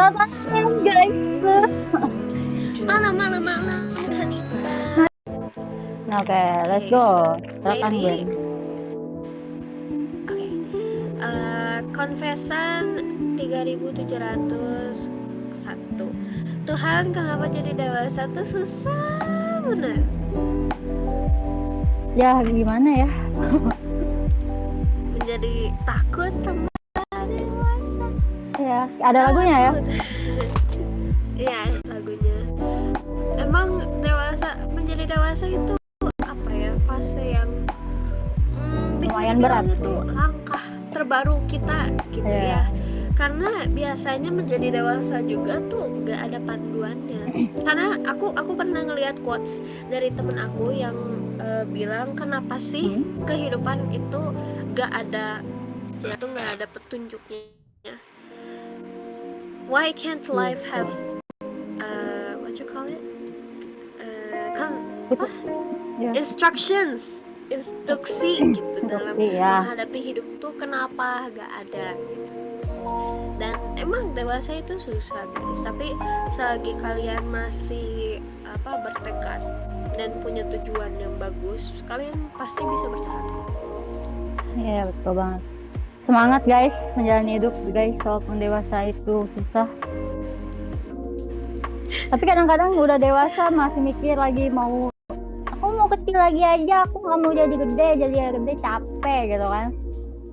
Selamat malam guys. Malam Hanifah. Oke, let's go. Silakan Jadi, Gwen. Oke. Confession 3701. Tuhan, kenapa jadi dewasa tuh susah bener. Ya gimana ya? Menjadi takut tambah dewasa. Ya, ada lagunya ya? Iya, lagunya. Emang menjadi dewasa itu apa ya, fase yang bisa Lumayan dibilang berat itu sih. langkah terbaru kita gitu ya. Karena biasanya menjadi dewasa juga tuh nggak ada panduannya. Karena aku pernah ngeliat quotes dari temen aku yang bilang, kenapa sih kehidupan itu nggak ada petunjuknya. Why can't life have what you call it? Instruksi gitu dalam menghadapi hidup tuh, kenapa gak ada gitu. Dan emang dewasa itu susah guys, tapi selagi kalian masih bertekad dan punya tujuan yang bagus, kalian pasti bisa bertahan. Iya, betul banget. Semangat guys menjalani hidup guys, walaupun dewasa itu susah. Tapi kadang-kadang udah dewasa masih mikir lagi, aku mau kecil lagi aja, aku nggak mau jadi gede capek gitu kan.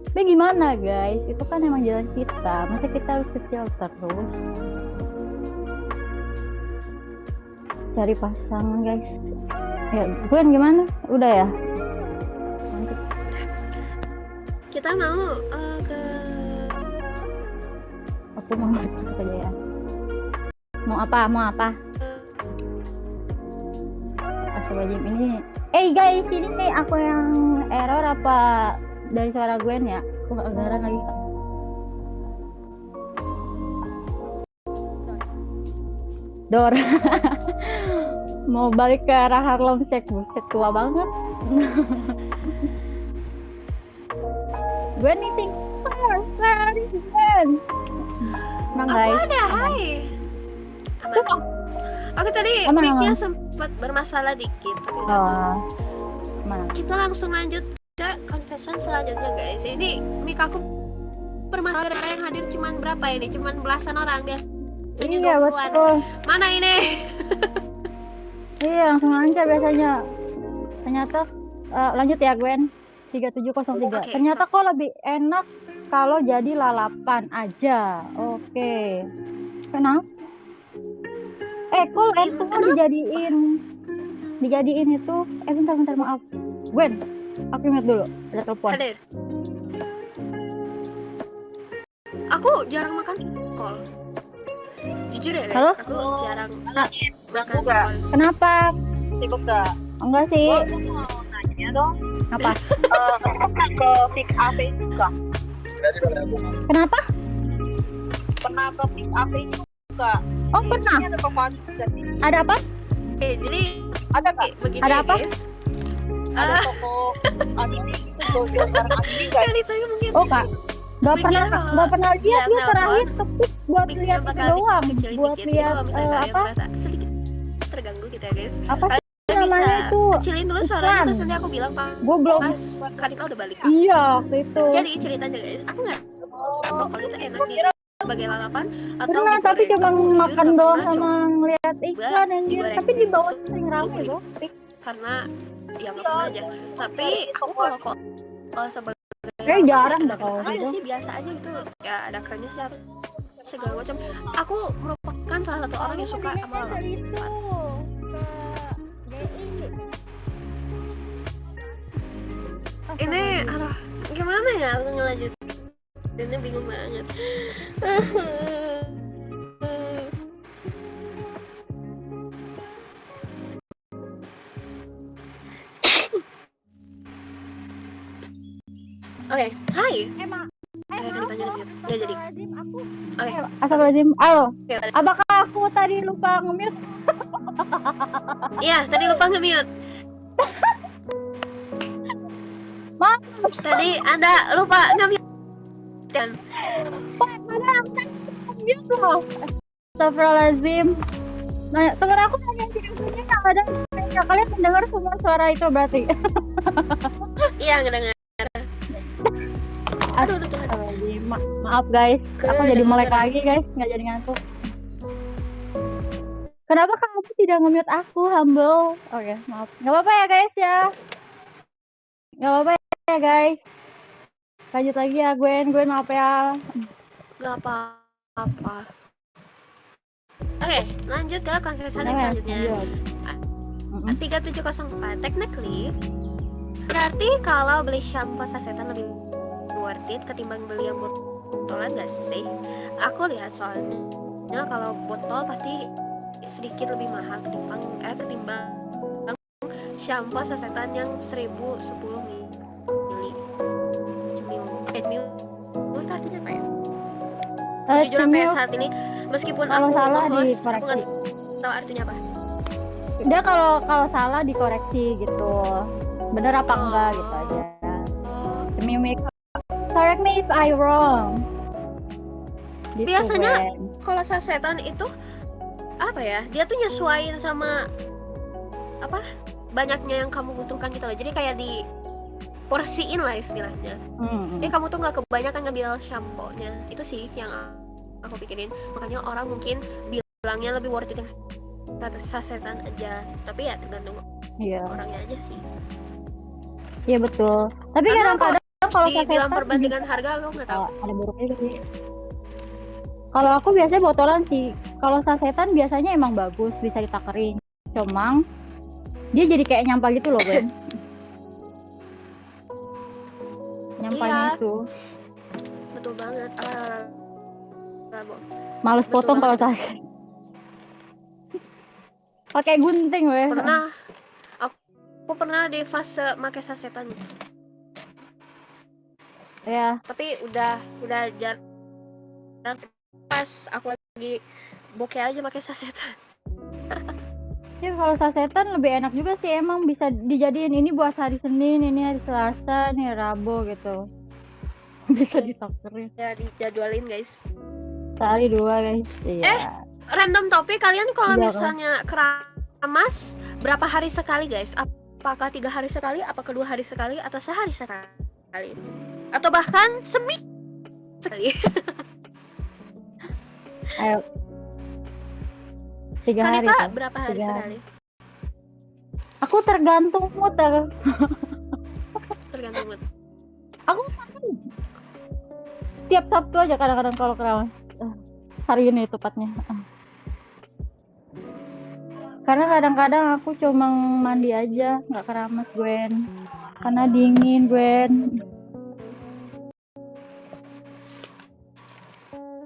Tapi gimana guys, itu kan emang jalan kita, masa kita harus kecil terus? Cari pasangan guys. Ya, Gwen gimana? Udah ya? Mantap. Kita mau ke Aku mau masuk aja ya. Mau apa? Astagfirullahaladzim ini. Guys, ini kayak aku yang error apa dari suara Gwen ya? Aku nggak kedengeran lagi. Dor. Mau balik ke arah Harlem Shake, buset tua banget. Gwen meeting. Gwen. Aku ada, hai. Oke, tadi mic-nya sempat bermasalah dikit. Kita langsung lanjut ke confession selanjutnya guys. Ini mic aku bermasalah, yang hadir cuman berapa ini? Cuman belasan orang biasanya. Iya betul. Mana ini? Iya, langsung lancar biasanya. Ternyata lanjut ya Gwen. 3703. Ternyata kok lebih enak kalau jadi lalapan aja. Oke. Kenapa? Kok laptop dijadiin itu. Bentar maaf. Gwen, aku ingat dulu. Ada telepon. Hadir. Aku jarang makan kol. Jujur ya guys, halo? Aku jarang makan kol. Kenapa? Sibuk gak? Enggak sih. Aku mau nanya dong. Apa? Pernah ke pick up juga? Kenapa? Pernah ke pick up juga? Oh pernah. Ada pokoknya juga sih. Ada apa? Jadi ada nggak? Begini ada ya, apa? Guys. Ada toko anime itu bareng anime guys. Kali itu mungkin. Oh kak. Gak pernah lihat dia terakhir tepuk buat lihat doang, buat lihat apa? Sedikit terganggu kita guys. Apa namanya itu? Kecilin dulu suaranya, terus nanti aku bilang gue belum. Pas Karita udah balik. Iya waktu itu. Jadi ceritanya guys, aku nggak tahu kalau itu enak di sebagai lalapan atau pernah, tapi cuma makan doang sama ngeliat iklan anjir. Tapi di bawah sering rame loh. Karena ya nggak pernah aja. Tapi aku kalau sebagai jarang dah kalau ada gitu. sih biasa aja gitu ya, ada kerennya sih segala macam. Aku merupakan salah satu orang yang suka sama lalapan. Ini aduh gimana ya aku ngelanjut, ini bingung banget. Oke, hai. Tadi lanjut. Nggak jadi. Oke. Astagfirullahaladzim. Halo. Apakah aku tadi lupa nge-mute? Iya, tadi lupa nge-mute. Tadi Anda lupa nge-mute. mute loh. Astagfirullahaladzim. Nah, temen aku nanya videonya nggak ada. Ya, kalian mendengar semua suara itu berarti. Iya, ngedengar. Aduh, Tuhan. Astagfirullahaladzim. Maaf guys, aku jadi melek lagi guys, nggak jadi ngantuk. Kenapa kamu tidak nge-mute aku, Humble? Oke, maaf. Nggak apa-apa ya guys ya. Nggak apa-apa ya guys. Lanjut lagi ya, Gwen maaf ya. Gak apa-apa. Oke, lanjut ke konversi yang selanjutnya. 3704. Technically, berarti kalau beli shampoo sasetan lebih worth it ketimbang beli yang botolan gak sih? Aku lihat soalnya kalau botol pasti sedikit lebih mahal ketimbang shampoo sasetan yang 1010 mili. Cemil itu artinya apa ya? Jujur sampai saat ini meskipun aku salah nge-host, aku dikoreksi. nggak tahu artinya apa. Dia kalau salah dikoreksi gitu. Bener apa enggak gitu aja. Correct me if I wrong. Gitu, Biasanya Gwen. kalau sasetan itu apa ya? Dia tuh nyesuaiin sama apa? Banyaknya yang kamu butuhkan gitu loh. Jadi kayak di porsiin lah istilahnya. Jadi kamu tuh nggak kebanyakan ngambil shampoo-nya. Itu sih yang aku pikirin. Makanya orang mungkin bilangnya lebih worth it yang sasetan aja. Tapi ya tergantung orangnya aja sih. Iya betul. Tapi kadang-kadang kalau dibilang perbandingan harga aku nggak tahu. Ada buruknya sih. Kalau aku biasanya botolan sih. Kalau sasetan biasanya emang bagus, bisa ditakerin. Cuma dia jadi kayak nyampah gitu loh, Ben. Nyampahnya itu. Betul banget. Males potong kalau saset. Pakai gunting, weh. Pernah. Aku pernah di fase pakai sasetan. Ya. Tapi udah jarang. Pas aku lagi bokeh aja pakai sasetan. Ya kalau sasetan lebih enak juga sih, emang bisa dijadiin ini buat hari Senin, ini hari Selasa, nih Rabu gitu. Bisa ditakerin. Ya dijadwalin guys. Sehari 2 guys. Iya. Random topik, kalian kalau misalnya keramas berapa hari sekali guys? Apakah 3 hari sekali, apakah 2 hari sekali, atau sehari sekali? Atau bahkan seminggu sekali? Ayo. 3 hari. Kanita berapa hari sekali? Aku tergantung mood. Tergantung mood. Aku tiap Sabtu aja kadang-kadang kalau keramas. Hari ini tepatnya. Karena kadang-kadang aku cuma mandi aja, nggak keramas, Gwen. Karena dingin, Gwen.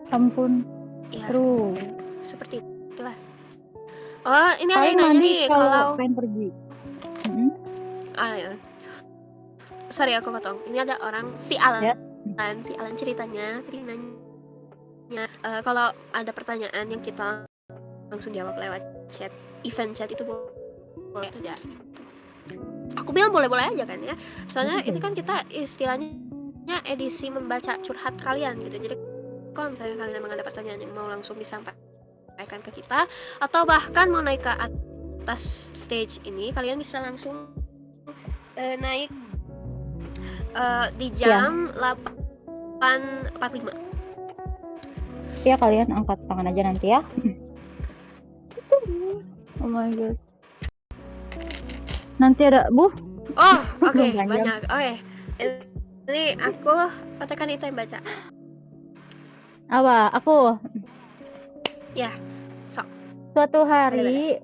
Ampun. Ya, True. seperti itulah. Oh, ini ada Paling yang nanya mandi nih kalau pengen pergi. Ya. Sorry aku potong. Ini ada orang si Alan. Ya. Si Alan ceritanya tadi nanya kalau ada pertanyaan yang kita langsung jawab lewat chat, event chat itu boleh aja. Aku bilang boleh-boleh aja kan ya. Soalnya ini kan kita istilahnya edisi membaca curhat kalian gitu. Jadi kalau misalnya kalian emang ada pertanyaan yang mau langsung disampaikan ke kita, atau bahkan mau naik ke atas stage ini, kalian bisa langsung naik di jam 8.45. Ya kalian angkat tangan aja nanti ya. Oh my god. Nanti ada Oh, oke, banyak. Ini aku atau kan itu yang baca. Apa? Aku. Ya. Suatu hari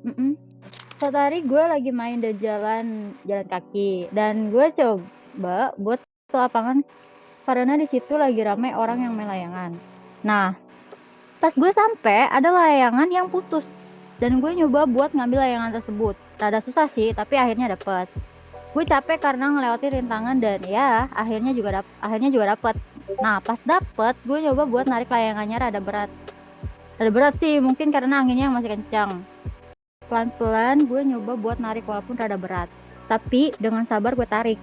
gue lagi main di jalan kaki dan gue coba buat ke lapangan karena di situ lagi ramai orang yang main layangan. Nah, pas gue sampai ada layangan yang putus dan gue nyoba buat ngambil layangan tersebut. Rada susah sih, tapi akhirnya dapet. Gue capek karena ngelewatin rintangan dan ya akhirnya juga dapet. Nah, pas dapet, gue nyoba buat narik layangannya rada berat sih, mungkin karena anginnya masih kencang. Pelan-pelan gue nyoba buat narik walaupun rada berat, tapi dengan sabar gue tarik.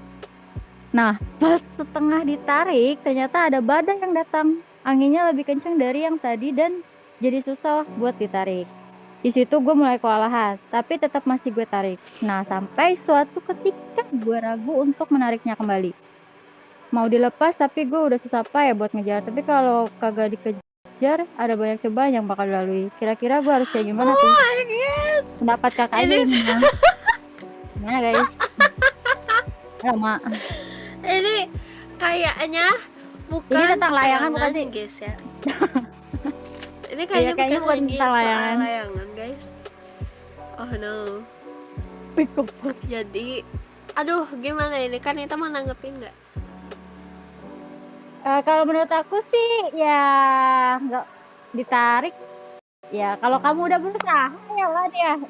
Nah, pas setengah ditarik ternyata ada badai yang datang anginnya lebih kencang dari yang tadi dan jadi susah buat ditarik. Di situ gue mulai kewalahan, tapi tetap masih gue tarik. Nah, sampai suatu ketika gue ragu untuk menariknya kembali. Mau dilepas, tapi gue udah susah payah buat ngejar. Tapi kalau kagak dikejar, ada banyak cobaan yang bakal dilalui. Kira-kira gue harus kayak gimana tuh? Oh my god. Pendapat kakak aja Ini ini mah. Gimana guys? Lama. ini kayaknya Ini bukan tentang layangan bukan layangan, sih? guys ya. Ini Iya, kayaknya bukan lagi tentang soal layangan. layangan, guys. Oh no. Pikuk. Jadi, aduh, gimana ini? Kan kita mau nanggepin nggak? Kalau menurut aku sih ya nggak ditarik. Ya kalau kamu udah berusaha ya lah dia.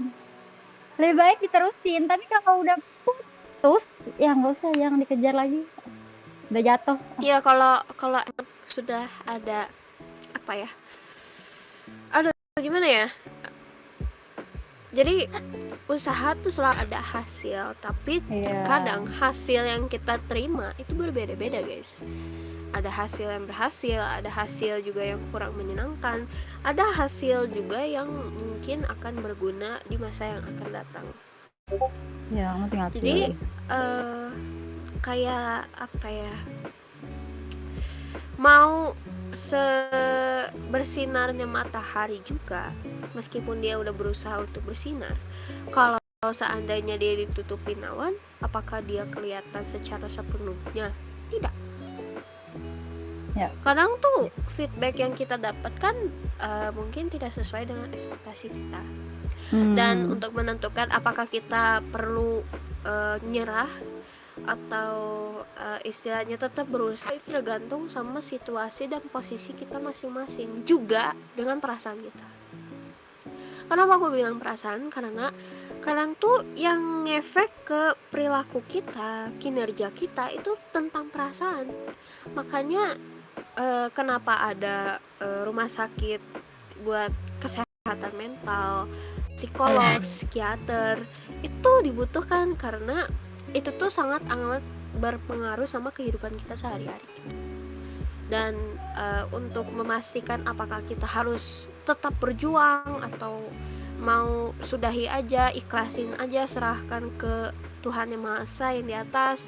Lebih baik diterusin. Tapi kalau udah putus ya nggak usah, yang dikejar lagi. Udah jatuh. Iya, kalau emang sudah ada apa ya? Aduh, gimana ya? Jadi usaha tuh selalu ada hasil, tapi Iya. terkadang hasil yang kita terima itu berbeda-beda, guys. Ada hasil yang berhasil, ada hasil juga yang kurang menyenangkan, ada hasil juga yang mungkin akan berguna di masa yang akan datang. Ya ngerti. Jadi kayak apa ya? Mau bersinarnya matahari juga, meskipun dia udah berusaha untuk bersinar, kalau seandainya dia ditutupin awan, apakah dia kelihatan secara sepenuhnya? Tidak. Ya. Kadang tuh feedback yang kita dapatkan mungkin tidak sesuai dengan ekspektasi kita. Dan untuk menentukan apakah kita perlu nyerah atau istilahnya tetap berusaha, itu tergantung sama situasi dan posisi kita masing-masing, juga dengan perasaan kita. Kenapa gue bilang perasaan? Karena kadang tuh yang ngefek ke perilaku kita, kinerja kita itu tentang perasaan. Makanya kenapa ada rumah sakit buat kesehatan mental, psikolog, psikiater, itu dibutuhkan karena itu tuh sangat amat berpengaruh sama kehidupan kita sehari-hari gitu. Dan untuk memastikan apakah kita harus tetap berjuang atau mau sudahi aja, ikhlasin aja, serahkan ke Tuhan Yang Maha Esa yang di atas,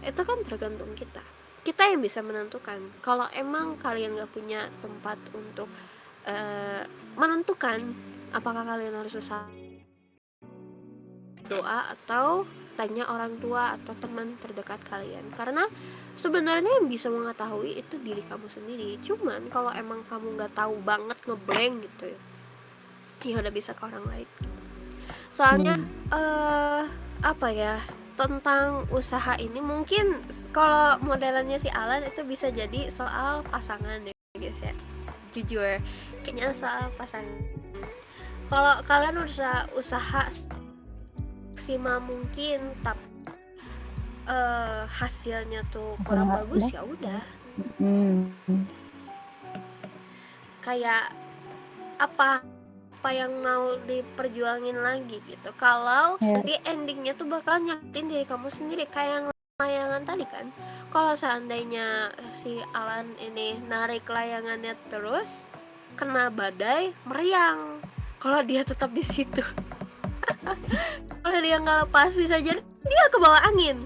itu kan tergantung kita. Kita yang bisa menentukan. Kalau emang kalian gak punya tempat untuk menentukan apakah kalian harus usaha, doa, atau tanya orang tua atau teman terdekat kalian, karena sebenarnya yang bisa mengetahui itu diri kamu sendiri. Cuman kalau emang kamu nggak tahu banget, ngeblank gitu ya udah bisa ke orang lain. Soalnya apa ya, tentang usaha ini mungkin kalau modelannya si Alan itu bisa jadi soal pasangan ya guys ya. Jujur kayaknya soal pasangan. Kalau kalian usaha maksimal mungkin tapi hasilnya tuh kurang bagus, ya udah. Kayak apa yang mau diperjuangin lagi gitu. Kalau di endingnya tuh bakal nyakitin diri kamu sendiri, kayak yang layangan tadi kan. Kalau seandainya si Alan ini narik layangannya terus, kena badai, meriang. Kalau dia tetap di situ, kalau dia nggak lepas, bisa jadi dia ke bawah angin.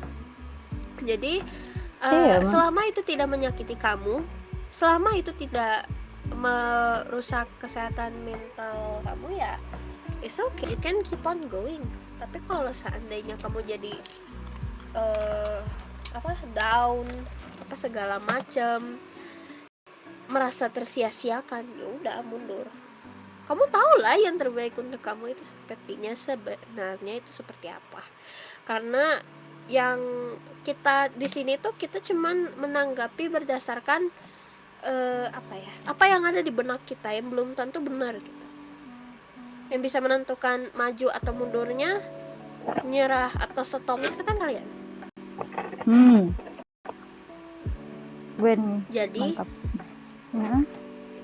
Jadi selama itu tidak menyakiti kamu, selama itu tidak merusak kesehatan mental kamu, ya it's okay, you can keep on going. Tapi kalau seandainya kamu jadi down, segala macam, merasa tersia-siakan, ya udah mundur. Kamu tahu lah yang terbaik untuk kamu itu sebenarnya itu seperti apa. Karena yang kita di sini tuh kita cuman menanggapi berdasarkan apa yang ada di benak kita, yang belum tentu benar gitu. Yang bisa menentukan maju atau mundurnya, nyerah atau stop, itu kan kalian.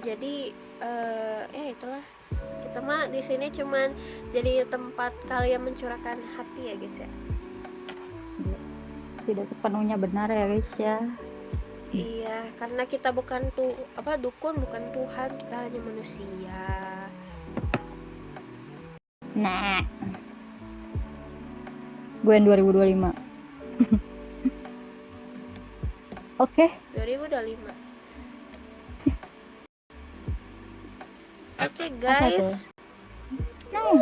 Jadi itulah, kita mah di sini cuman jadi tempat kalian mencurahkan hati ya guys ya. Tidak sepenuhnya benar ya guys ya. Iya, karena kita bukan dukun, bukan Tuhan, kita hanya manusia. Nah, gue yang 2025. Oke. 2025. Oke Apa tuh? guys, Nah,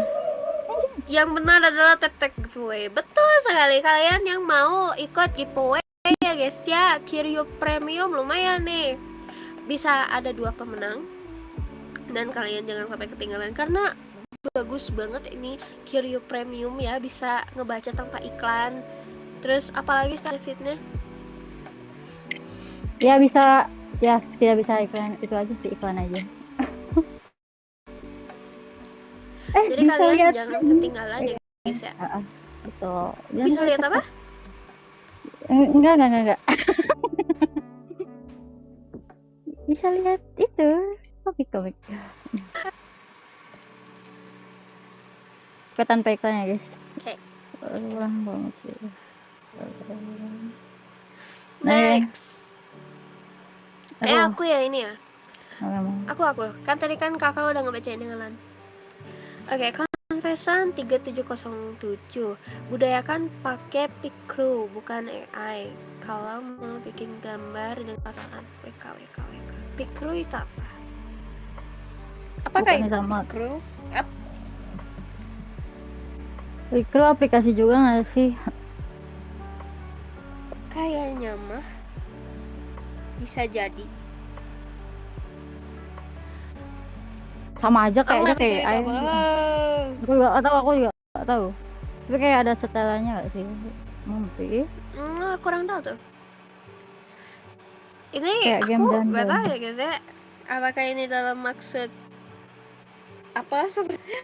yang benar adalah tag giveaway. Betul sekali, kalian yang mau ikut giveaway ya guys ya, Kiryu Premium lumayan nih. Bisa ada 2 pemenang. Dan kalian jangan sampai ketinggalan karena bagus banget ini Kiryu Premium ya, bisa ngebaca tanpa iklan. Terus apalagi benefitnya? ya bisa, ya tidak bisa iklan, itu aja sih, iklan aja. Jadi bisa kalian lihat jangan ketinggalan ya guys ya. betul. Bisa lihat apa? Enggak. Bisa lihat itu komik. Tanpa iklan ya guys. Oke. Ulang banget sih. Next. Aduh. Aku ya ini ya. Aku. Kan tadi kan kakak udah ngebacain dengan. Oke, Confession 3707. Budayakan pakai Picrew bukan AI. Kalau mau bikin gambar dan pasangan WK. Picrew itu apa? Apakah Bukannya itu sama Picrew? Picrew aplikasi juga nggak sih? Kayaknya mah bisa jadi. Sama aja kayaknya kayak AI. Aku juga nggak tahu. Tapi kayak ada setelannya nggak sih? Mungkin. Kurang tahu tuh. Ini Kayak game aku dandan. nggak tahu ya guys ya. Apakah ini dalam maksud apa sebenarnya?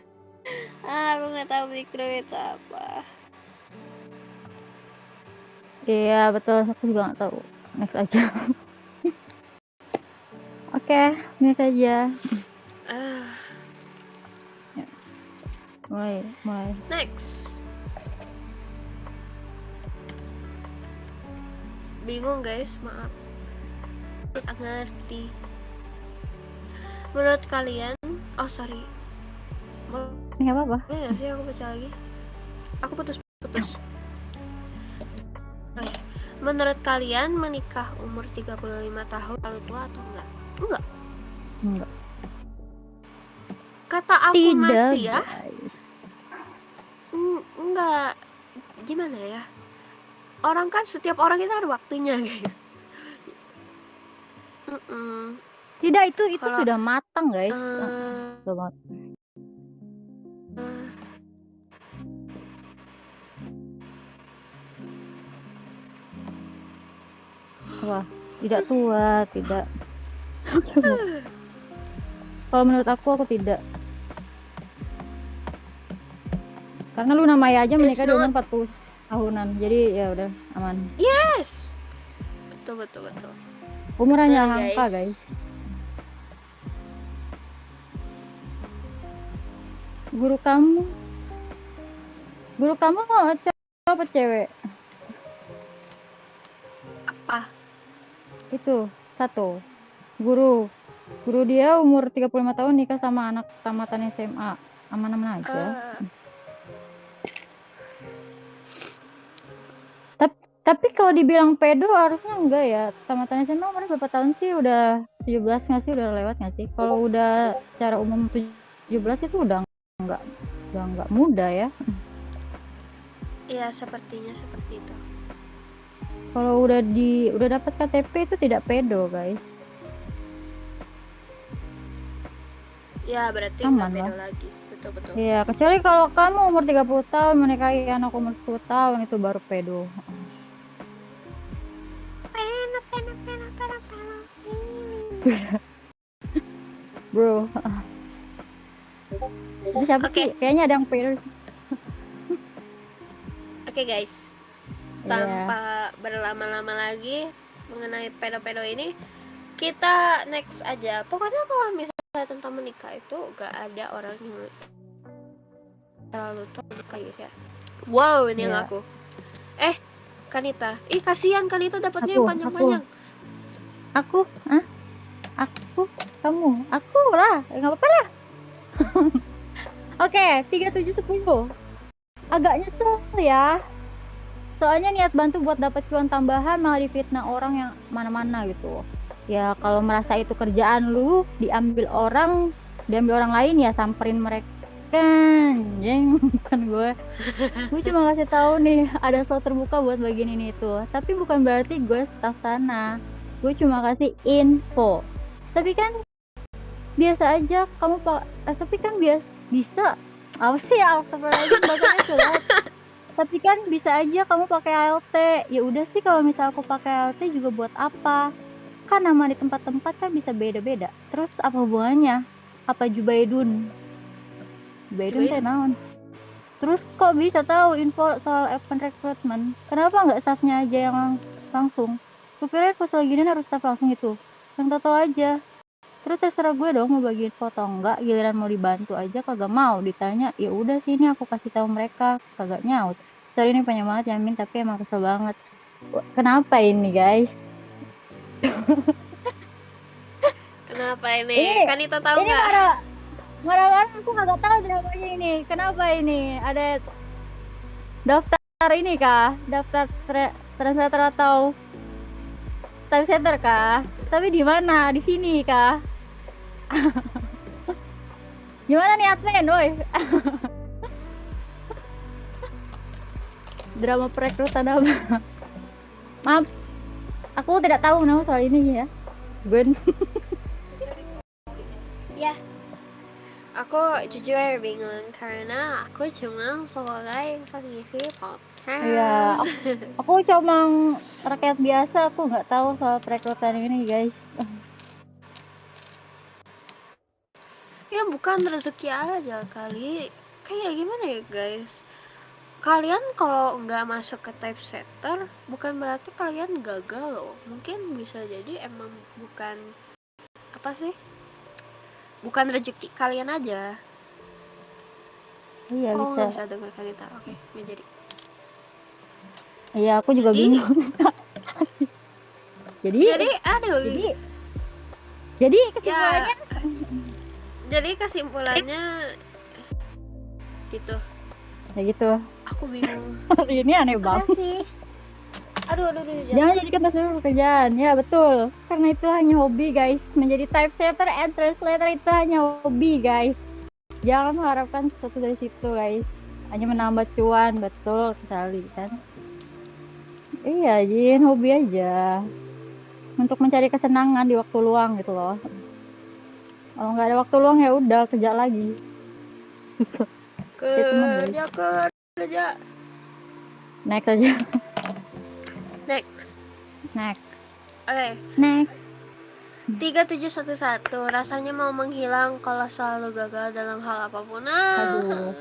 Aku nggak tahu Picrew itu apa. Iya betul, aku juga nggak tahu. Next aja. Oke, next aja. Mulai. Next. Bingung guys, maaf. Nggak ngerti. Menurut kalian, sorry. Nggak apa-apa. Boleh nggak sih aku baca lagi? Aku putus. Menurut kalian menikah umur 35 tahun terlalu tua atau enggak? Enggak. Kata aku Tidak, masih ya. guys. Enggak. Gimana ya? Orang kan setiap orang itu ada waktunya, guys. Tidak, itu Kalau, sudah matang, guys. Sudah matang. Wah, tidak tua, tidak. Kalau menurut aku tidak. Karena Luna Maya aja menikah di umur 40 tahunan. Jadi ya udah aman. Yes. Betul. Umur hanya angka, guys. Guru kamu mau cowok apa cewek? Apa? Itu satu. Guru dia umur 35 tahun nikah sama anak tamatan SMA. Aman-aman aja. Tapi kalau dibilang pedo harusnya enggak ya. Tamatan SMA umurnya berapa tahun sih? Udah 17 nggak sih? Udah lewat nggak sih? Kalau udah secara umum 17 itu udah nggak muda ya. Iya, sepertinya seperti itu. Kalau udah dapat KTP itu tidak pedo, guys. Ya, berarti aman nggak pedo lah. lagi. Betul. Iya, kecuali kalau kamu umur 30 tahun menikahi anak umur 10 tahun itu baru pedo. Bro. Itu siapa sih? Kayaknya ada yang pedo. Oke, guys. Tanpa berlama-lama lagi mengenai pedo-pedo ini, kita next aja. Pokoknya kalau misalnya tentang menikah itu gak ada orang yang terlalu tua menikah, guys ya. Wow, ini yang aku. Kanita. Kasihan Kanita dapatnya yang panjang-panjang. Aku, ah, aku, kamu, aku lah, nggak apa-apa lah. Oke, 3710. Agak nyesel ya. Soalnya niat bantu buat dapat cuan tambahan malah difitnah orang yang mana-mana gitu. Ya kalau merasa itu kerjaan lu diambil orang lain ya samperin mereka. Jeng, bukan gue. Gue cuma kasih tahu nih ada slot terbuka buat bagian ini tuh. Tapi bukan berarti gue staff sana. Gue cuma kasih info. Tapi kan biasa aja kamu pak. Tapi kan bisa. Apa sih Astagfirullahaladzim bacanya sulit. Tapi kan bisa aja kamu pakai ALT. Ya udah sih kalau misal aku pakai ALT juga buat apa? Kan nama di tempat-tempat kan bisa beda-beda. Terus apa hubungannya? Apa Jubaidun? Jubaidun teh naon? Terus kok bisa tahu info soal open recruitment? Kenapa nggak staffnya aja yang langsung? Kupikir pas lagi ini harus staff langsung itu. Yang tahu aja. Terus terserah gue dong mau bagi info atau enggak. Giliran mau dibantu aja kagak mau. Ditanya, ya udah sih ini aku kasih tahu mereka. Kagak nyaut. Sorry ini panjang banget ya Min, tapi emang kesel banget. Kenapa ini guys? Kenapa ini? Kan itu tahu ini nggak? marah-marah aku nggak tahu dramanya ini. Kenapa ini? Ada daftar ini kah? Daftar translator atau typesetter kah? Tapi di mana? Di sini kah? Gimana nih admin, woi? Drama perekrutan apa? Maaf, aku tidak tahu nama soal ini ya. Gwen. Ya, aku jujur bingung karena aku cuma sebagai pengisi podcast. Iya, aku cuma rakyat biasa, aku nggak tahu soal perekrutan ini guys. Ya bukan rezeki aja kali. Kayak gimana ya guys? Kalian kalau nggak masuk ke typesetter bukan berarti kalian gagal loh. Mungkin bisa jadi emang bukan apa sih? Bukan rezeki kalian aja. Iya Oh bisa. nggak bisa dengar Kanita. Oke, nggak jadi. Iya aku juga bingung. jadi aduh. Jadi kesimpulannya. Ya, jadi kesimpulannya gitu. Ya gitu. Aku bingung. Hari ini aneh banget. Sih. Aduh. Jangan jadikan dasar pekerjaan. Ya betul. Karena itu hanya hobi guys. Menjadi typesetter and translator itu hanya hobi guys. Jangan mengharapkan sesuatu dari situ guys. Hanya menambah cuan, betul sekali kan. Iya, jadiin hobi aja. Untuk mencari kesenangan di waktu luang gitu loh. Kalau nggak ada waktu luang ya udah kerja lagi. Kerja. Next aja. Next. Oke. Next. 3711 rasanya mau menghilang kalau selalu gagal dalam hal apapun. Aduh.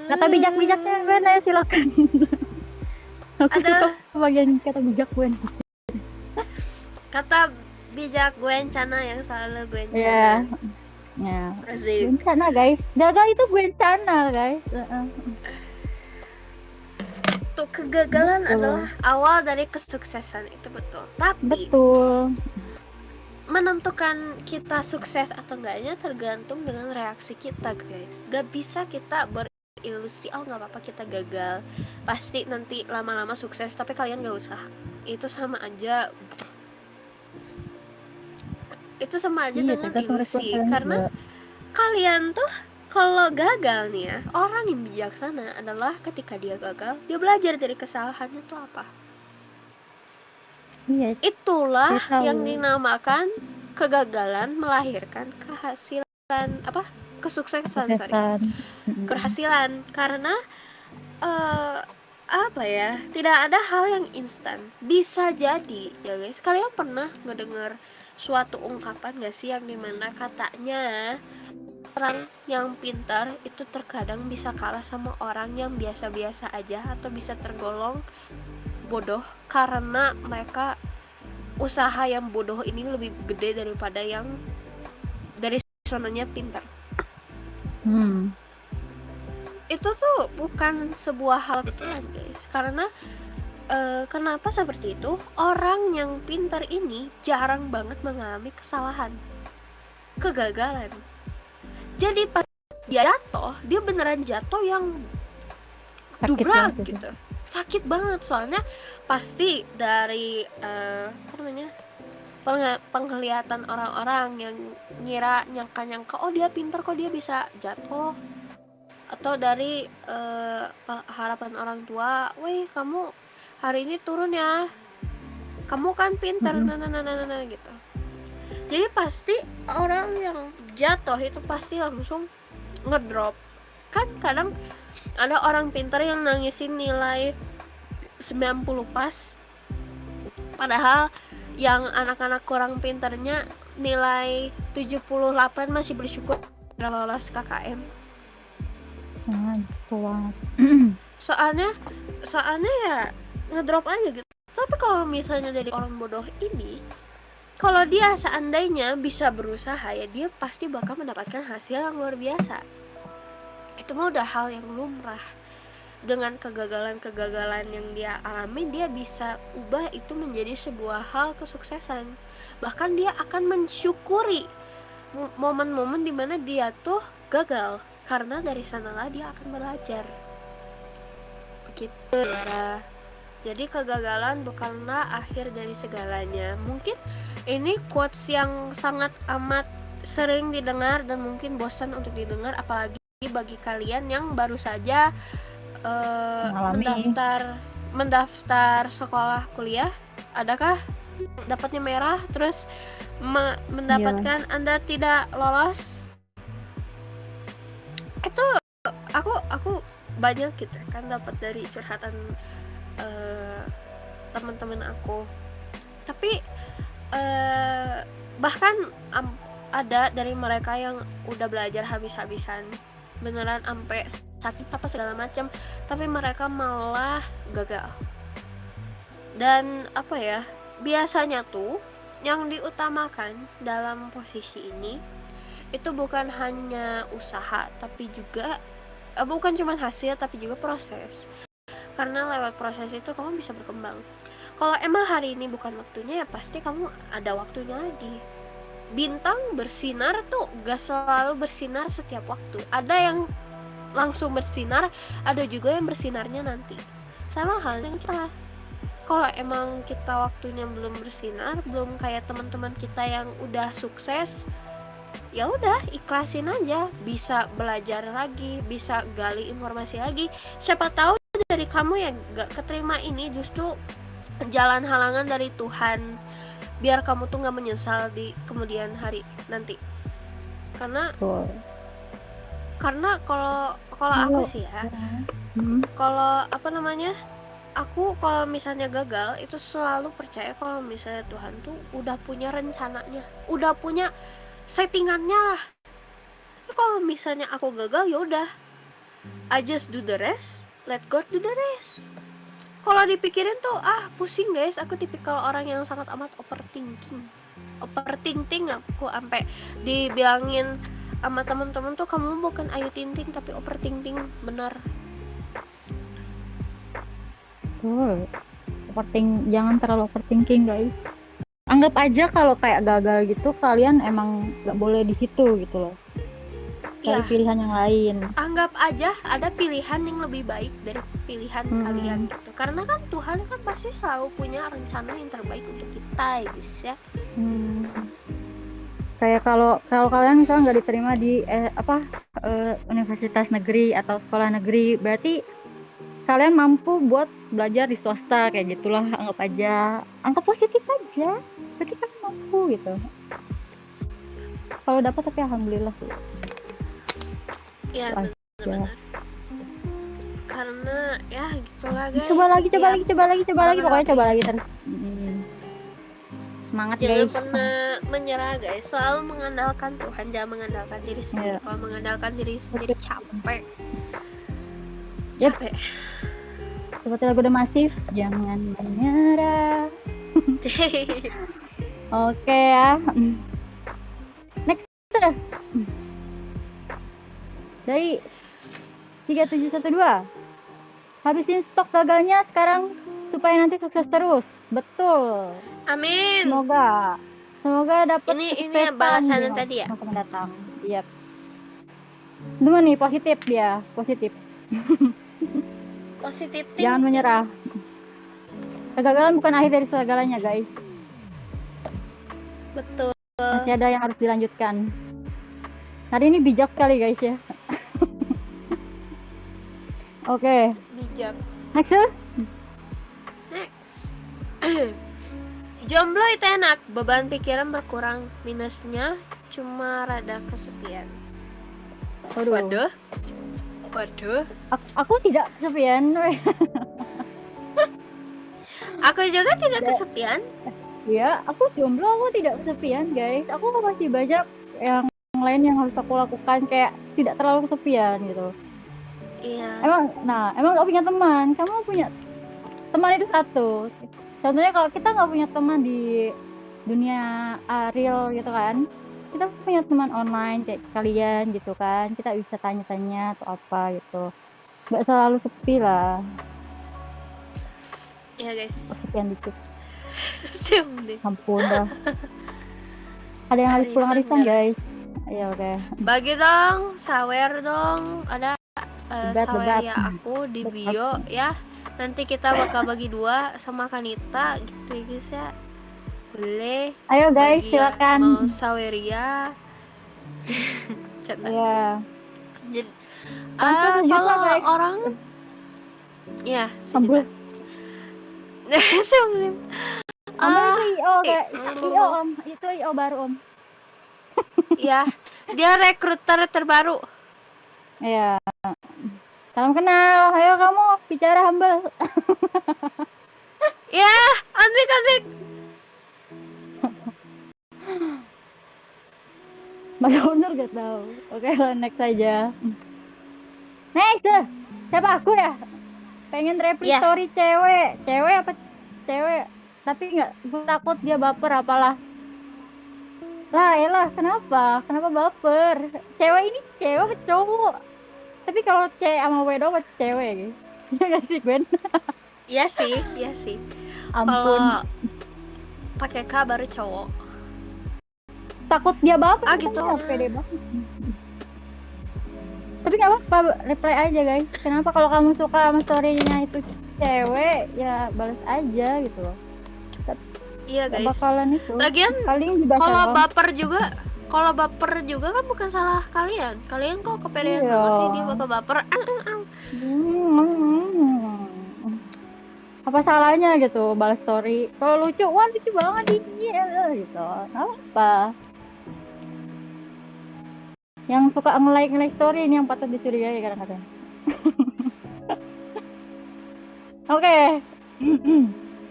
Kata bijak-bijaknya Gwen ya silakan. Aku suka bagian kata bijak Gwen. Kata bijak Gwen Cana yang selalu Gwen Cana. Iya. Ya. Gwen Cana guys. Gagal itu Gwen Cana guys. Tuh kegagalan adalah awal dari kesuksesan, itu betul. Tapi menentukan kita sukses atau enggaknya tergantung dengan reaksi kita guys. Gak bisa kita berilusi oh nggak apa-apa kita gagal pasti nanti lama-lama sukses tapi kalian gak usah. Itu sama aja dengan ilusi karena kalian tuh kalau gagal nih ya, orang yang bijaksana adalah ketika dia gagal, dia belajar dari kesalahannya itu apa. Iya. Itulah yang dinamakan kegagalan melahirkan kehasilan kesuksesan. Keberhasilan karena tidak ada hal yang instan. Bisa jadi ya guys, kalian pernah ngedengar suatu ungkapan gak sih yang dimana katanya orang yang pintar itu terkadang bisa kalah sama orang yang biasa-biasa aja atau bisa tergolong bodoh karena mereka usaha yang bodoh ini lebih gede daripada yang dari sononya pintar. Itu tuh bukan sebuah hal kebetulan guys, karena kenapa seperti itu? Orang yang pintar ini jarang banget mengalami kesalahan, kegagalan. Jadi pas dia jatuh, dia beneran jatuh yang Sakit dubrak banget itu. gitu. Sakit banget, soalnya pasti dari apa namanya, penglihatan orang-orang yang nyangka oh dia pintar kok dia bisa jatuh, atau dari harapan orang tua, weh kamu hari ini turun ya, kamu kan pintar, gitu. Jadi pasti orang yang jatuh itu pasti langsung ngedrop. Kan kadang ada orang pintar yang nangisin nilai 90 pas, padahal yang anak-anak kurang pintarnya nilai 78 masih bersyukur udah lolos KKM. Gitu banget. Soalnya ya ngedrop aja gitu. Tapi kalau misalnya dari orang bodoh ini, kalau dia seandainya bisa berusaha, ya dia pasti bakal mendapatkan hasil yang luar biasa. Itu mah udah hal yang lumrah. Dengan kegagalan-kegagalan yang dia alami, dia bisa ubah itu menjadi sebuah hal kesuksesan. Bahkan dia akan mensyukuri momen-momen dimana dia tuh gagal, karena dari sanalah dia akan belajar. Begitu ya. Jadi kegagalan bukanlah akhir dari segalanya. Mungkin ini quotes yang sangat amat sering didengar dan mungkin bosan untuk didengar, apalagi bagi kalian yang baru saja mendaftar sekolah kuliah. Adakah dapatnya merah terus mendapatkan Anda tidak lolos? Itu aku banyak gitu kan dapat dari curhatan teman-teman aku. Tapi bahkan ada dari mereka yang udah belajar habis-habisan, beneran sampai sakit apa segala macam, tapi mereka malah gagal. Dan apa ya, biasanya tuh yang diutamakan dalam posisi ini itu bukan hanya usaha, tapi juga bukan cuma hasil, tapi juga proses. Karena lewat proses itu kamu bisa berkembang. Kalau emang hari ini bukan waktunya, ya pasti kamu ada waktunya lagi. Bintang bersinar tuh gak selalu bersinar setiap waktu. Ada yang langsung bersinar, ada juga yang bersinarnya nanti. Sama halnya kita. Kalau emang kita waktunya belum bersinar, belum kayak teman-teman kita yang udah sukses, ya udah ikhlasin aja. Bisa belajar lagi, bisa gali informasi lagi. Siapa tahu dari kamu yang gak keterima ini justru jalan halangan dari Tuhan, biar kamu tuh gak menyesal di kemudian hari nanti. Karena kalau aku sih ya, kalau apa namanya, aku kalau misalnya gagal itu selalu percaya kalau misalnya Tuhan tuh udah punya rencananya, udah punya settingannya lah. Kalau misalnya aku gagal, ya udah, I just do the rest, let God do the rest. Kalau dipikirin tuh pusing guys. Aku tipikal orang yang sangat amat overthinking. Aku sampai dibilangin sama teman-teman tuh, kamu bukan Ayu Ting-Ting tapi overthinking bener. Jangan terlalu overthinking guys. Anggap aja kalau kayak gagal gitu, kalian emang gak boleh di situ gitu loh. Cari pilihan yang lain. Anggap aja ada pilihan yang lebih baik dari pilihan kalian gitu. Karena kan Tuhan kan pasti selalu punya rencana yang terbaik untuk kita ya guys ya. Kayak kalau kalian misalnya nggak diterima di universitas negeri atau sekolah negeri, berarti kalian mampu buat belajar di swasta kayak gitulah. Anggap positif aja, berarti kan mampu gitu. Kalau dapat, tapi alhamdulillah sih. Ya benar-benar. Karena ya gitulah guys. Coba lagi pokoknya coba lagi terus. Semangat guys. Jangan pernah menyerah guys. Selalu mengandalkan Tuhan, jangan mengandalkan diri sendiri. Kalau mengandalkan diri sendiri capek. Seperti lagu The Massive, jangan menyerah. Oke ya. Next. Dari 3712. Habisin stok gagalnya sekarang supaya nanti sukses terus. Betul. Amin. Semoga dapat Ini kesuksesan balasan di yang tadi ya. masa mendatang. Iya. Cuma nih positif dia, positif. Positif Jangan thinking. menyerah. Kegagalan bukan akhir dari segalanya, guys. Betul. Masih ada yang harus dilanjutkan. Hari ini bijak sekali, guys ya. Oke. Bijak. Next ya. Next. Jomblo itu enak, beban pikiran berkurang, minusnya cuma rada kesepian. Waduh. Waduh. Aku tidak kesepian. Aku juga tidak kesepian. Ya, aku jomblo, aku tidak kesepian, guys. Aku masih banyak yang lain yang harus aku lakukan, kayak tidak terlalu kesepian gitu. Iya. Emang gak punya teman. Kamu punya teman itu satu. Contohnya kalau kita nggak punya teman di dunia real gitu kan, kita punya teman online kayak kalian gitu kan, kita bisa tanya-tanya atau apa gitu. Nggak selalu sepi lah. Iya guys. Sekian dikit. Siap. Ampun dah. Ada yang harus pulang arisan guys. Ya oke. Bagi dong, sawer dong. Ada sawer ya aku di bio ya. Nanti kita bakal bagi 2 sama Kanita gitu ya guys ya. Boleh. Ayo guys, bagi silakan. Mau saweria. Iya. Jadi kalau orang ya sejuta. Sebelum itu IO kayak IO om, itu IO baru om. Iya, dia rekruter terbaru. Iya. Salam kenal, ayo kamu bicara humble. Ya, Anmik. Masa bener gak tahu. Oke, next aja. Next, siapa aku ya? Pengen reply story cewek apa cewek? Tapi nggak, gue takut dia baper apalah. Lah, kenapa baper? Cewek ini cewek apa cowok? Tapi kalau cewek sama wedo apa cewek gitu? Iya nggak sih Gwen? Iya sih. Ampun. Kalau pakai K baru cowok. Takut dia baper. Gitu. Pede banget. Tapi nggak apa-apa, reply aja guys. Kenapa kalau kamu suka sama story-nya itu cewek, ya balas aja gitu loh. Iya guys. Bakalan itu. Lagian kalau baper juga kan bukan salah kalian. Kalian kok kepedean banget sih dia bakal baper. Apa salahnya gitu balas story? Kalau lucu, wah lucu banget ini gitu. Apa? Yang suka nge-like story ini yang patut dicurigai kadang-kadang. Oke.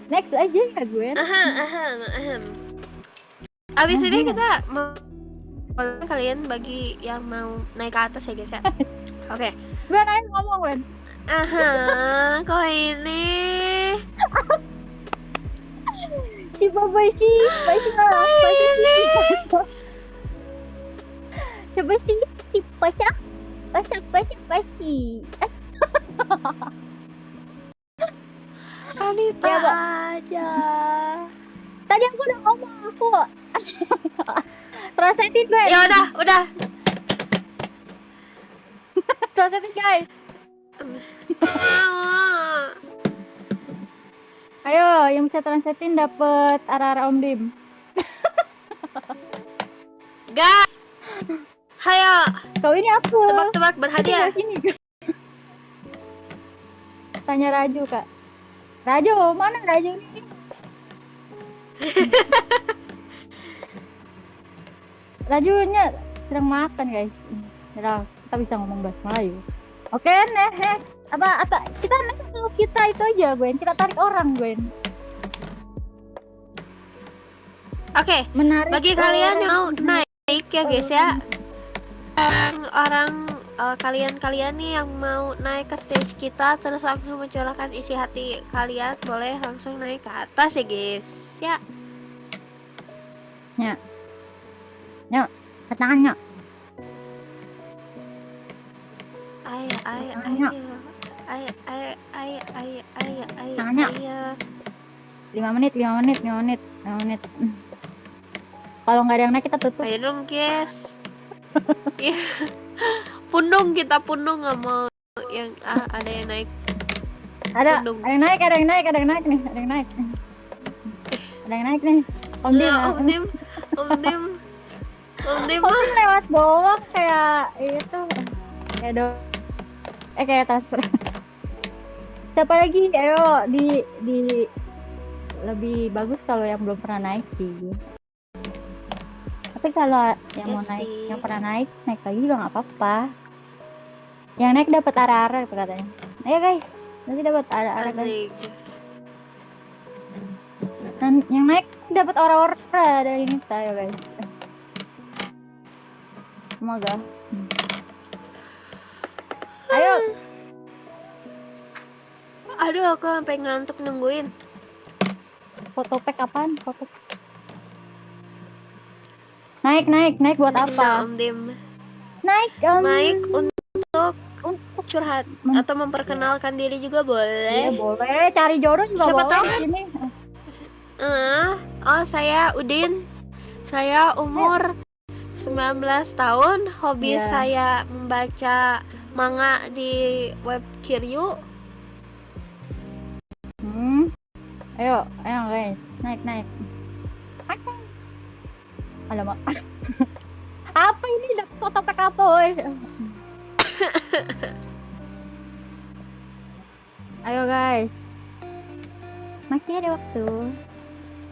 Next aja ya gue. Abis ini kita mau kalian bagi yang mau naik ke atas ya guys ya. Oke. Gue naik ngomong Wen. Kok ini? Si Bapak sih, coba sih si pasak. Anita aja. Tadi aku udah ngomong aku. Translatein guys. Ya udah. Translatein guys. Ayo, yang bisa translatein dapat arah-arah Om Dim. Gas. Hayo. Kau ini apa? Tebak-tebak berhadiah. Tanya Raju kak. Raju, mana Raju ini? Rajunya sedang makan guys. Udah, kita bisa ngomong bahasa Melayu. Oke, next. Kita next kita itu aja, Gwen. Kita tarik orang, Gwen. Oke. Menarik. Bagi kalian yang mau naik ya guys ya. Kalian nih yang mau naik ke stage kita terus langsung mencurahkan isi hati kalian, boleh langsung naik ke atas ya guys ya. Tangannya. Ayo. ayo, ayo, ayo, ayo, ayo, ayo, Nanya. ayo. 5 menit. Kalau nggak ada yang naik kita tutup. Ayo dong, guys. Iya. Pundung kita nggak mau yang ada yang naik. Ada Pundung. yang naik nih. Ada yang naik nih. Om Dim. Nggak, Om Dim Om Dim lewat bawah kayak itu. Kayak transfer. Siapa lagi? Ayo di lebih bagus kalau yang belum pernah naik sih. Tapi kalau yang Ya mau naik, sih. yang pernah naik lagi juga nggak apa-apa. Yang naik dapat arah-arah katanya. Ayo guys, nanti dapat arah-arah guys. Asik. Dan yang naik dapat aura-aura dari ini ayo guys. Semoga. Ayo. Aduh, aku sampai ngantuk nungguin. Foto pack apaan? Foto. Naik buat Nah, apa? Om Dim. Naik Untuk curhat atau memperkenalkan diri juga boleh. Iya boleh, cari jodoh juga Siapa boleh tahu? di sini. Oh, saya Udin. Saya umur 19 tahun. Hobi Iya. saya membaca manga di web Kiryu. Ayo guys, naik. Alamak. Apa ini dapat foto pack apa, woy? Ayo guys. Masih ada waktu.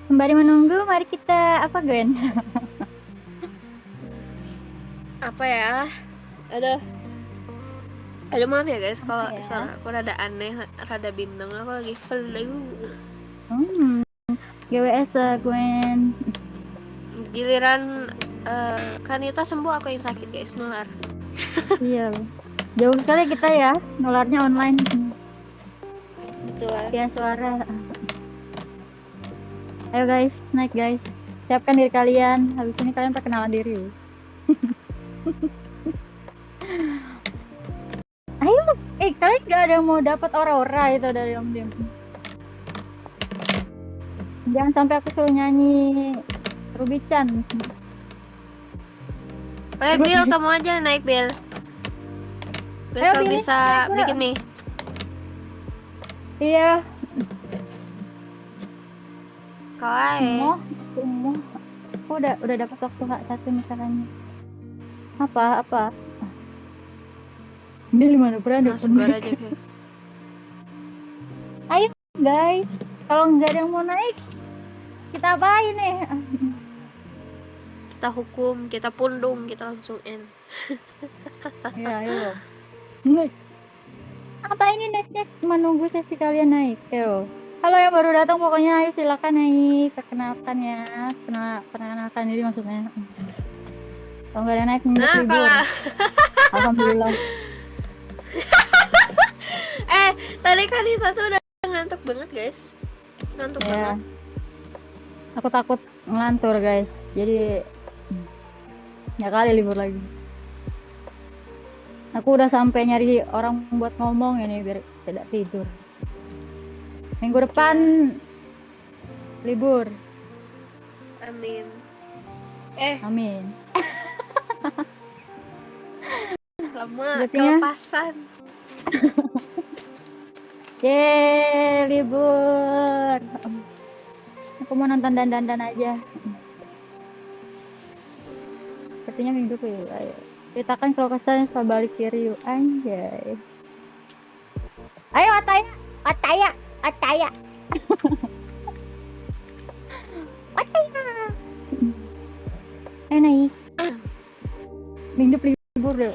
Sembari menunggu, mari kita apa, Gwen? Apa ya? Aduh, maaf ya guys kalau Ya. suara aku rada aneh, rada bintang. Aku lagi flu. GWS Gwen. Giliran Kanita sembuh, aku yang sakit guys, nular. Iya. Jauh sekali kita ya, nularnya online. Betul. Ya suara. Ayo guys, naik guys. Siapkan diri kalian. Habis ini kalian perkenalan diri. Ayo, kalian gak ada yang mau dapat aura-aura itu dari Om Dim. Jangan sampai aku suruh nyanyi Ruby-chan. Bill, kamu aja naik Bill. Bill, kau Billy, bisa naik, bikin nih. Iya. Kau aja. Semua. Aku udah dapat waktu hak satu misalnya. Apa? Ini mana berani Masuk aja Bill. Ayo guys, kalau nggak ada yang mau naik, kita apain nih? Kita hukum, kita pundung, kita langsung end. Iya, ayo. Apa ini next menunggu sesi kalian naik? Ayo. Kalau yang baru datang pokoknya ayo silakan naik, perkenalkan ya, perkenalkan diri maksudnya. Kalau nggak ada naik minggu libur. Kalau Alhamdulillah. tadi kan itu tuh udah ngantuk banget guys, ngantuk banget. Aku takut ngelantur guys, jadi ya kali libur lagi. Aku udah sampai nyari orang buat ngomong ini biar tidak tidur. Minggu depan libur. Amin. Amin. Lama Berarti kelepasan. Yeay, libur. Aku mau nonton dandan aja. Sepertinya minggu ke ayo. Ceritakan kalau kesana setelah balik kiri yuk. Anjay. Ayo Ataya. Ataya. Naik. Minggu libur deh.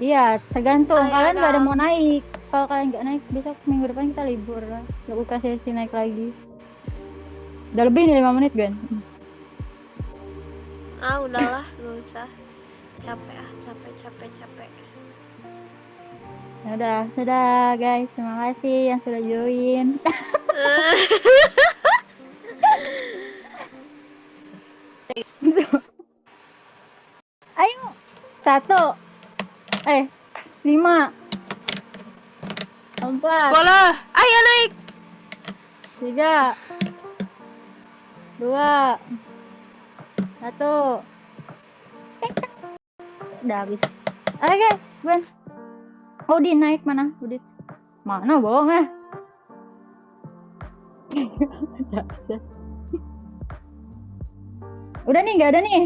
Iya, tergantung. Kalian nggak ada mau naik. Kalau kalian nggak naik, besok minggu depan kita libur lah. Nggak buka sesi naik lagi. Udah lebih nih 5 menit kan? Udahlah, gak usah. Capek. Ya sudah guys. Terima kasih yang sudah join. Ayo. 1 5 4, Sekolah. Ayo naik. 3, 2, 1. Udah habis. Oke, Gwen. Udin naik mana? Udin. Mana bohongnya? Udah nih, nggak ada nih.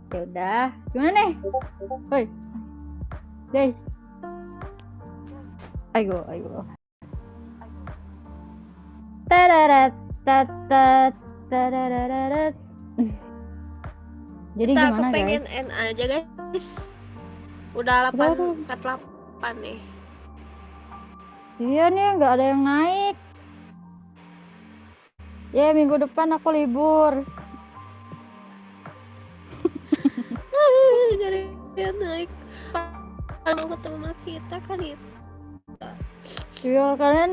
Ya udah. Gimana nih? Woi. Guys. Ayo. Tararat, tatat, tarararat. Jadi Kita gimana, kepengen guys? N aja guys. Udah Aduh. 848 nih. Iya nih, nggak ada yang naik. Ya, minggu depan aku libur. Jadi dia naik. Kalau mau ketemu sama kita kan itu. Iya, kalian.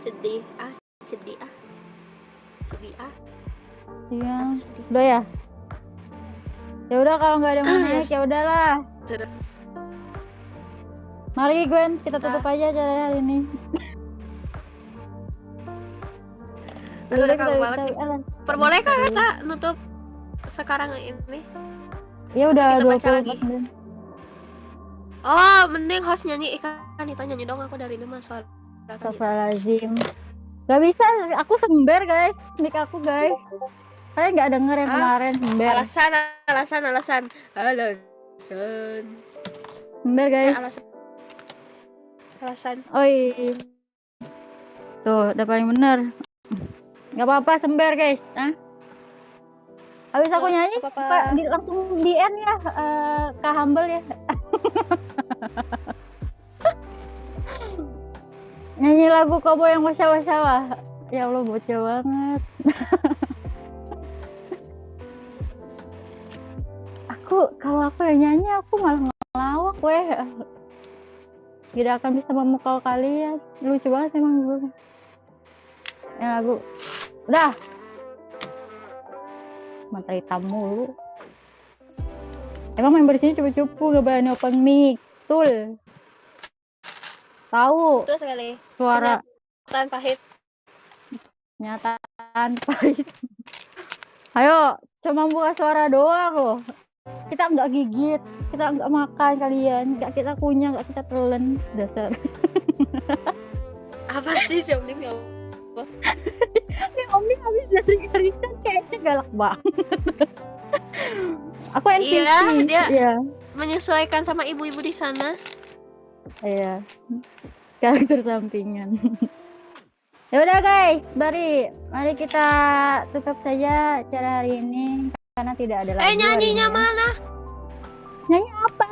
Sedih ah. Iya. Aku sedih. Udah ya? Ya udah, kalau nggak ada yang mau naik ya udahlah. Sudah. Mari Gwen, kita tutup aja acara hari ini. Aduh, udah Kita- kaget banget nih. alah. Perbolehkah kita nutup sekarang ini? Ya udah, Kita baca 20 lagi. menit. Oh, mending host nyanyi. Kan Nita nyanyi dong, aku dari ini mah suara kan Nita. Astagfirullahaladzim. Gak bisa, aku sember guys. Mic aku guys. Kalian nggak denger yang kemarin sember. Alasan. Sember guys. Alasan. Oi. Tuh, udah paling bener. Gak apa-apa, sember guys. Nah. Habis aku nyanyi, Nggak apa-apa. langsung di end ya, Kak Humble ya. Nyanyi lagu Kobo yang wasya-wasya. Ya Allah, bocah banget. Kalau aku yang nyanyi, aku malah ngelawak weh. Tidak akan bisa memukau kalian. Lucu banget emang gue. Yang lagu. Udah. Mata hitam mulu. Emang member sini cupu-cupu gak berani open mic. Betul. Tahu Betul sekali. suara Kenyataan pahit. nyataan pahit. Ayo, cuma buka suara doang loh. Kita nggak gigit, kita nggak makan kalian, nggak kita kunyah, nggak kita telan. Dasar. Apa sih si Omnim ya? Ini Om Ning habis dari garisan kayaknya galak banget. Aku NPC. Iya, dia- Iya. Menyesuaikan sama ibu-ibu di sana. Iya. Karakter sampingan. Ya udah guys, mari kita tutup saja acara hari ini karena tidak ada lagi. Nyanyinya hari ini. mana? Nyanyi apa?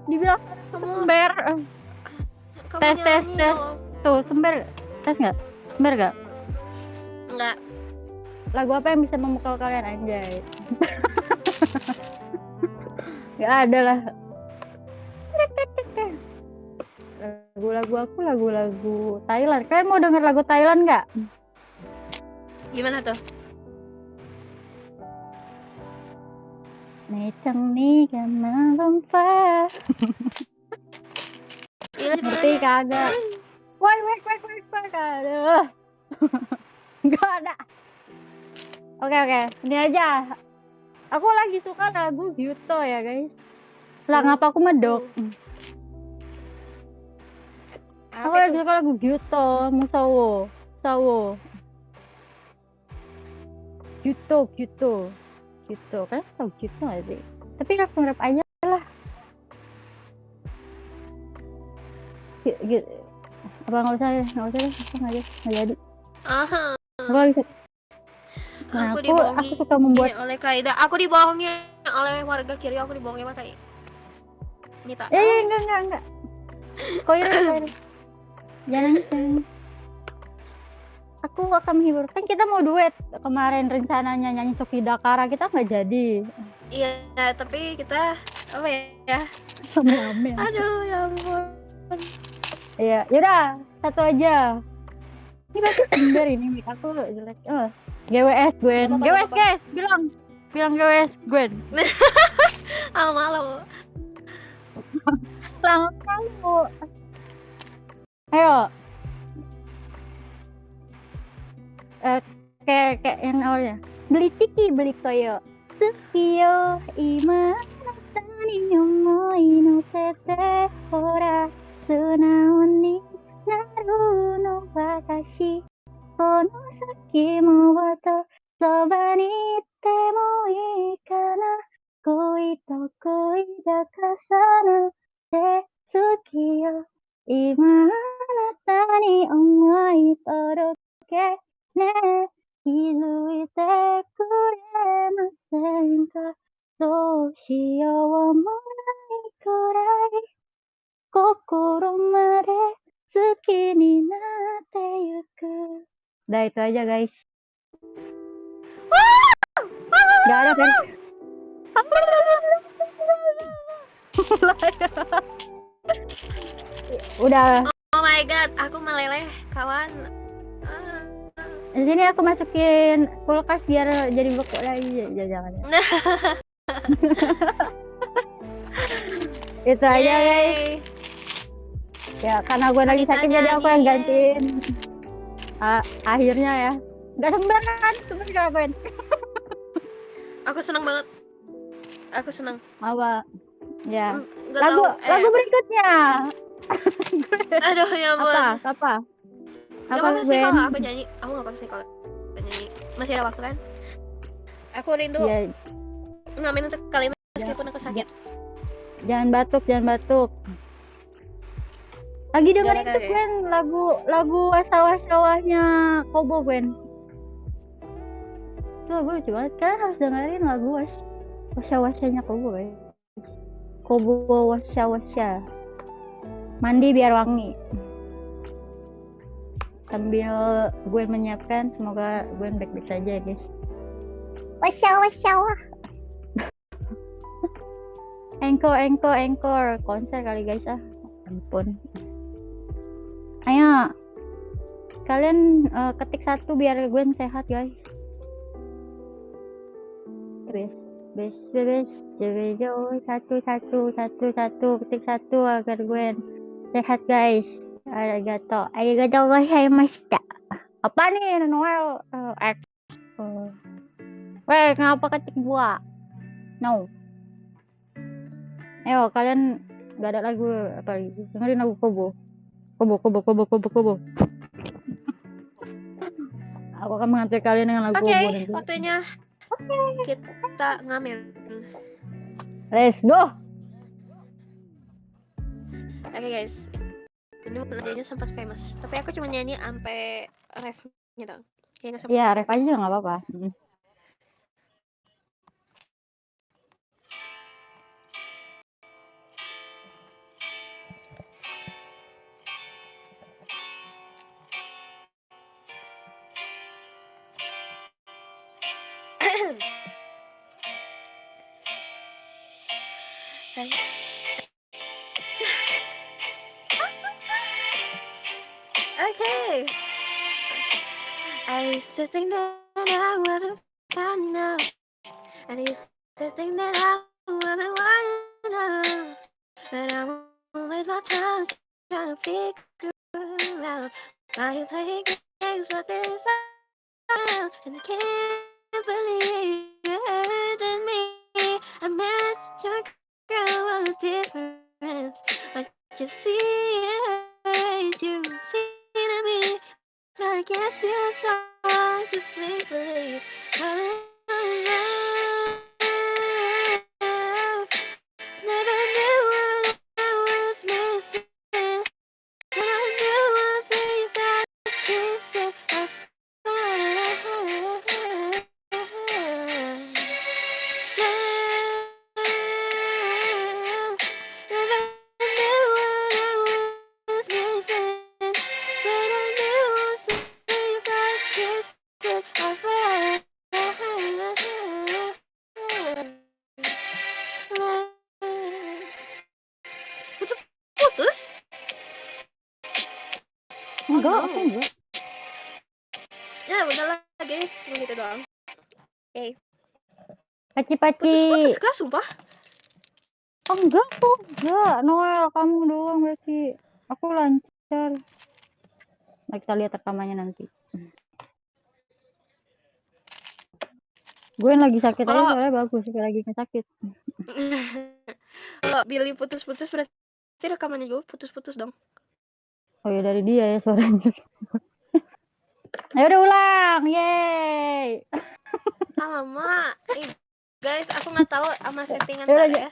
Dibilang Kamu sember. Tes, nyanyi tes. dong. Tuh, sember. Tes nggak? Sember nggak? Enggak. Lagu apa yang bisa memukau kalian, anjay? Nggak ada lah. Lagu-lagu aku lagu-lagu Thailand. Kalian mau denger lagu Thailand nggak? Gimana tuh? Necang nih karena lompat. Iya, Ngerti kagak? Woi, aduh. Nggak ada. Oke, ini aja. Aku lagi suka lagu Gyuto ya guys. Lah ngapa aku medok? Aku Apa lagi itu? suka lagu Gyuto, Musawo, Sawo. Gyuto, kan tau Gyuto nggak sih? Tapi rap aja lah. Gitu. Apa nggak usah deh, nggak jadi. Aha. Aku lagi suka. Nah, Aku aku dibohongi suka membuat. oleh Kaida. Aku dibohongi oleh warga kiri. Aku dibohongi sama Kai. Nita. Enggak. Koir. Jangan. Aku akan menghibur. Kan kita mau duet kemarin rencananya nyanyi Sofi Dakara, kita nggak jadi. Iya, tapi kita apa ya? Amin. Aduh, ya ampun. Iya, yaudah satu aja. Ini pasti sumber ini mic aku jelek. GWS Gwen. Nggak apa-apa, GWS nggak apa-apa. guys, bilang GWS Gwen. Ah, malu. banget kamu. Ayo. Kayak yang awalnya. Beli tiki, beli toyo. Tsukiyo ima natani omoi no tete hora sunao ni naru no watashi kono saki mo wato soba ni itte mo ii kana koi to koi ga kasanate tsukiyo ima natani omoi toroke ne 気づいてくれませんかどうしようもないくらい心まで好きになってゆく Udah itu aja guys. Gak ada kan? Udah. Oh my god, aku meleleh kawan. Di sini aku masukin kulkas biar jadi beku lagi. Jangan. Itu aja guys. Ya karena gue lagi sakit jadi aku yang gantiin. Akhirnya ya. Gak sembarangan cuma ngapain. Aku seneng banget. Aku seneng. Apa? Ya. Nggak Lagu berikutnya. Aduh ya ampun. Apa? Gak apa-apa sih kalau aku nyanyi. Aku gak apa-apa sih kalau nyanyi. Masih ada waktu kan? Aku rindu ngamen untuk kalimat meskipun aku sakit. Jangan batuk. Lagi dengerin itu Gwen, lagu wasawah-sawahnya Kobo Gwen. Tuh gue lucu banget, kalian harus dengerin lagu wasawah-wasahnya Kobo Gwen. Kobo wasawah. Mandi biar wangi. Sambil gue menyiapkan, semoga gue baik-baik saja ya guys. Wasya. Encore konser kali guys ampun. Ayo kalian ketik satu biar gue sehat guys. Bes satu ketik satu agar gue sehat guys. Arigato gozaimashita. Apa nih Noel X? Weh, ngapa ketik gua? No. Ayo kalian gak ada lagu apa lagi? Dengerin lagu Kobo. Aku akan mengantar kalian dengan lagu Kobo nanti. Waktunya kita ngamen. Let's go. Oke guys. Ini lagunya sempat famous, tapi aku cuma nyanyi sampai refnya dong. Iya, ref aja nggak apa-apa. Okay. I used to think that I wasn't fine enough, and I used to think that I wasn't wise enough, but I won't waste my time trying to figure out why you play games like this, and I can't believe you hurting me. I met your girl, what a difference. Like you see it, you see to me. I guess you saw this make believe. Never knew what I was missing. All I knew was things I kissing. Putus? Enggak, aku enggak. Ya udahlah guys, cuma gitu doang. Paci. Putus kah sumpah? Oh, enggak kok, enggak. Noel, kamu doang berarti. Aku lancar. Nah, kita lihat rekamannya nanti. Gue yang lagi sakit aja Kalau soalnya bagus, gue lagi nggak sakit. kalau Billy putus-putus berarti rekamannya juga putus-putus dong. Oh ya dari dia ya suaranya. Ya udah ulang, yeay. Alamak, guys, aku nggak tahu sama settingan Yaudah, ntar ya.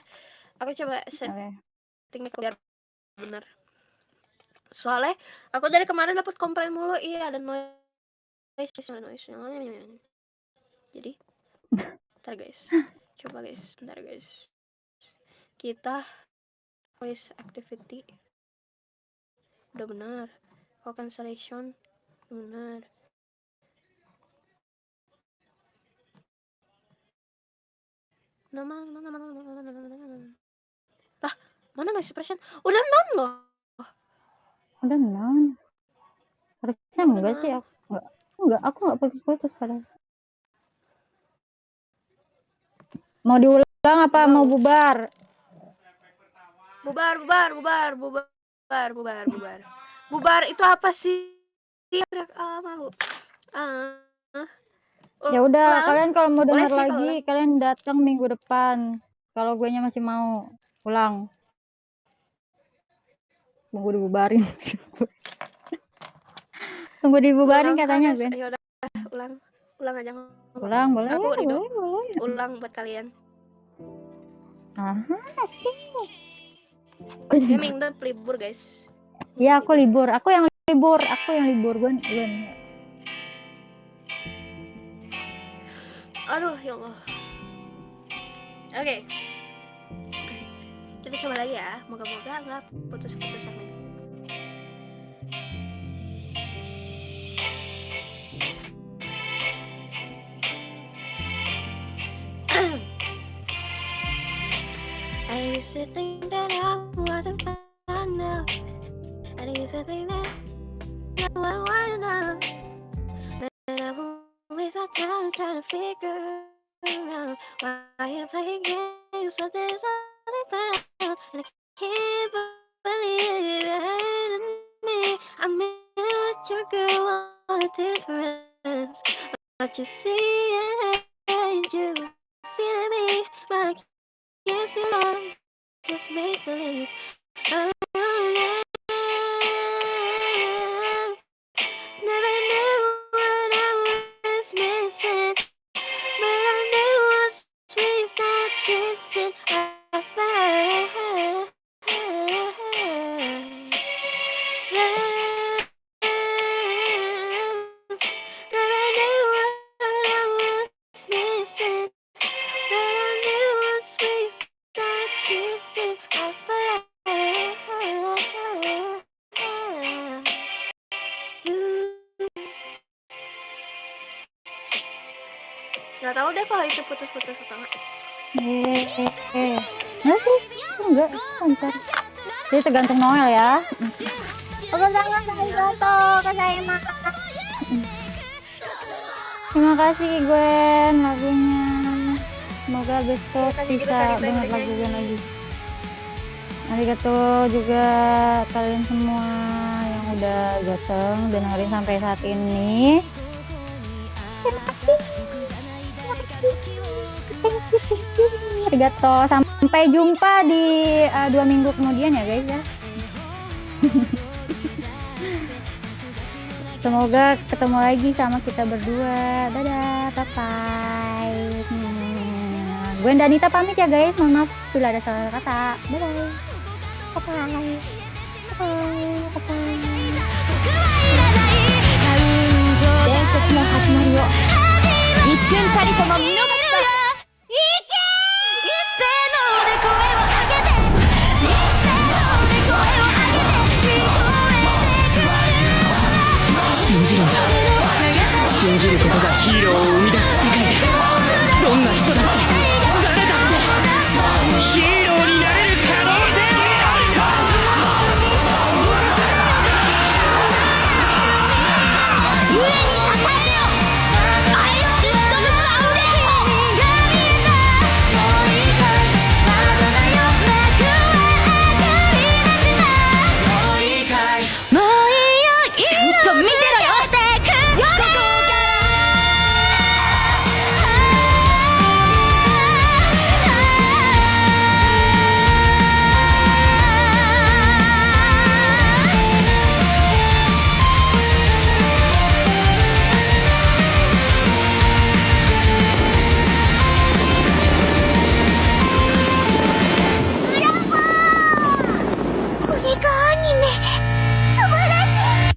Aku coba Oke. settingnya biar bener. Soalnya aku dari kemarin dapat komplain mulu, iya ada noise. Jadi, bentar guys. Coba guys, bentar guys. Kita voice activity udah benar. Cancellation benar. Lah, mana noise suppression? Udah non loh. Udah non. Harusnya enggak sih aku. Enggak, aku enggak putus-putus padahal. Mau diulang apa mau bubar? Bubar itu apa sih? Malu. Ya udah, Ulang. kalian kalau mau Boleh denger sih, lagi, kalian datang minggu depan. Kalau gue nya masih mau ulang. Tunggu dibubarin. Tunggu dibubarin Ulang, katanya guys. gue. Ya udah, ulang aja. Ulang, boleh. Aku ridho. Boleh. Ulang buat kalian. Aha, Ya minggu libur, guys. Iya, aku libur. Aku yang libur. Gue. Aduh, ya Allah. Oke. Kita coba lagi ya. Moga-moga nggak putus-putus sama ini. I used to think that I wasn't fine now. I used to think that I wasn't enough. But I'm always trying to figure out why you play games with this other found. And I can't believe it happened to me. I met your girl on a difference. But you see it, you see it in me, but I can't see love, just make believe. Never knew what I was missing, but I knew once we started kissing, I felt. Never knew what I was missing, but I knew once we started kissing, I felt. Gak tau deh kalau itu putus-putus atau enggak. Enggak, lancar. Jadi tergantung Noel ya. Terima kasih Gwen lagunya. Semoga besok bisa dengar lagu Gwen lagi. Arigato juga kalian semua yang udah datang dengerin sampai saat ini. Arigato, sampai jumpa di 2 minggu kemudian ya guys ya. Semoga ketemu lagi sama kita berdua. Dadah, bye-bye. Gue dan Danita pamit ya guys. Mohon maaf bila ada salah kata. Bye-bye. Bye-bye. Bye-bye. 伝説の始まりを一瞬たりとも見逃すな。信じるんだ。信じることがヒーローを